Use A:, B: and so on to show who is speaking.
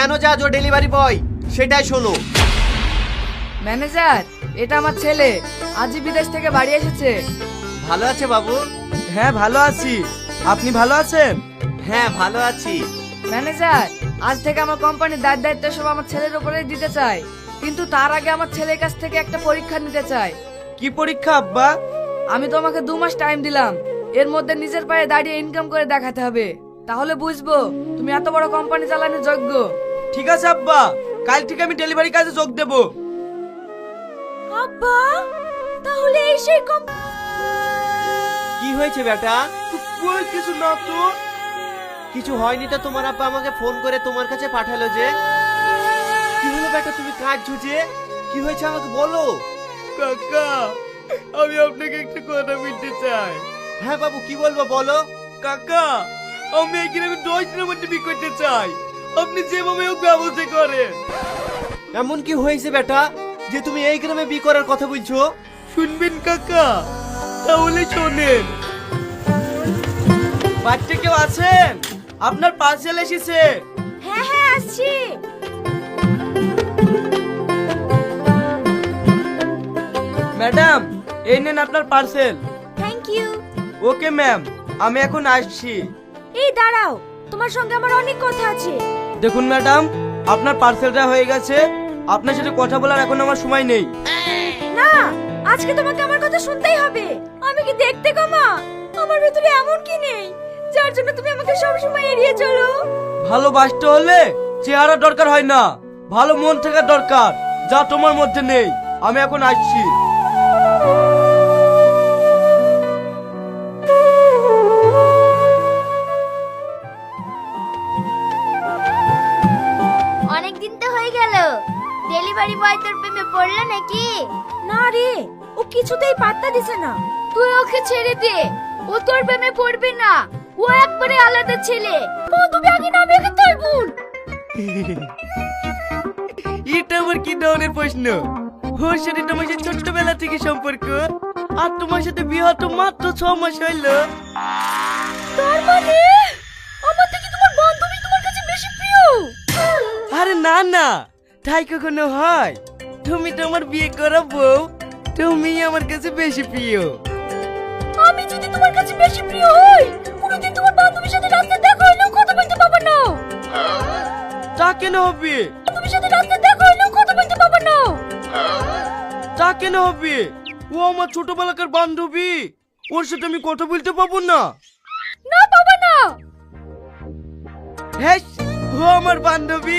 A: কেন যাজ ও delivery boy সেটাই শোনো।
B: ম্যানেজার, এটা আমার ছেলে, আজই বিদেশ থেকে বাড়ি এসেছে।
A: ভালো আছে বাবু?
C: হ্যাঁ ভালো আছি, আপনি ভালো আছেন?
A: হ্যাঁ ভালো আছি।
B: ম্যানেজার, আজ থেকে আমার কোম্পানির দায়িত্ব সব আমার ছেলের উপরে দিতে চাই, কিন্তু তার আগে আমার ছেলের কাছ থেকে একটা পরীক্ষা নিতে চাই।
C: কি পরীক্ষা আব্বা?
B: আমি তোমাকে 2 মাস টাইম দিলাম, এর মধ্যে নিজের পায়ে দাঁড়িয়ে ইনকাম করে দেখাতে হবে, তাহলে বুঝবো তুমি এত বড় কোম্পানি চালানোর যোগ্য।
C: ঠিক আছে আব্বা, কাল থেকে আমি ডেলিভারি কাজে যোগ দেব।
B: আব্বা, তাহলে এই সেই
A: কি হয়েছে বেটা?
C: কই কিছু না তো।
A: কিছু হয়নি তো? তোমার আব্বা আমাকে ফোন করে তোমার কাছে পাঠালো যে। কি হলো বেটা, তুমি কাঁদছো যে? কি হয়েছে আমাকে বলো।
C: কাকা, আমি আপনাকে একটা কথা বলতে চাই।
A: হ্যাঁ বাবু, কি বলবো বলো।
C: কাকা, আমি এই গ্রামে 10 দিনের মধ্যে বিয়ে করতে চাই, আপনি যেভাবে হোক ব্যবস্থা করেন।
A: এমন কি হয়েছে বেটা যে তুমি এই গ্রামে বিয়ে করার কথা বলছো?
C: শুনবেন কাকা? তাহলে শোনেন। বাচ্চা কেউ আছেন? আপনার পার্সেল এসেছে।
B: হ্যাঁ হ্যাঁ আসছি।
C: ম্যাডাম, এই নেন আপনার parcel.
B: Thank you.
C: Okay ma'am, আমি এখন আসছি।
B: এই দাঁড়াও, তোমার সঙ্গে আমার অনেক কথা আছে।
C: দেখুন ম্যাডাম, আপনার পার্সেলটা হয়ে গেছে, আপনার সাথে কথা বলার এখন আমার সময় নেই।
B: না, আজকে তোমাকে আমার কথা শুনতেই হবে। আমি কি দেখতে কমা? আমার ভিতরে এমন কি নেই যার জন্য তুমি আমাকে সব সময় এড়িয়ে চলো?
C: ভালোবাসতে হলে চেহারা দরকার হয় না, ভালো মন থাকার দরকার, যা তোমার মধ্যে নেই। আমি এখন আসছি।
D: অনেক দিন তো হয়ে গেল, ডেলিভারি বয় তোর প্রেমে পড়লো নাকি?
B: না রে, ও কিছুতেই পাত্তা দিছে না।
D: তুই ওকে ছেড়ে দে, ও তোর প্রেমে পড়বে না, ও একবারে আলাদা ছেলে। ও তুমি আগে নামে আগে তোর বোন।
C: এটা আমার কি ধরনের প্রশ্ন? ওর সাথে তোমার সাথে ছোট্টবেলা থেকে সম্পর্ক, আর তোমার সাথে বিয়ে হতো মাত্র 6 মাস হইলো।
D: তার মানে আমার থেকে তোমার বান্ধবী তোমার কাছে বেশি প্রিয়?
C: আরে না না, তাই কখনো হয়? তুমি তো আমার বিয়ে করা বউ, তুমি আমার কাছে বেশি প্রিয়।
D: আমি যদি তোমার কাছে বেশি প্রিয় হই, কোনোদিন তোমার বান্ধবীর সাথে রাস্তায় দেখা হইলেও কথা বলতে পাবো না।
C: তা কেন হবে?
D: বান্ধবীর সাথে রাস্তায় দেখা হইলেও কথা বলতে পাবো না।
C: তা কেন হবে? ও আমার ছোটবেলাকার বান্ধবী, ওর সাথে আমি কথা বলতে পাবো না?
D: না পাবো না।
C: হ্যাঁ, ও আমার বান্ধবী।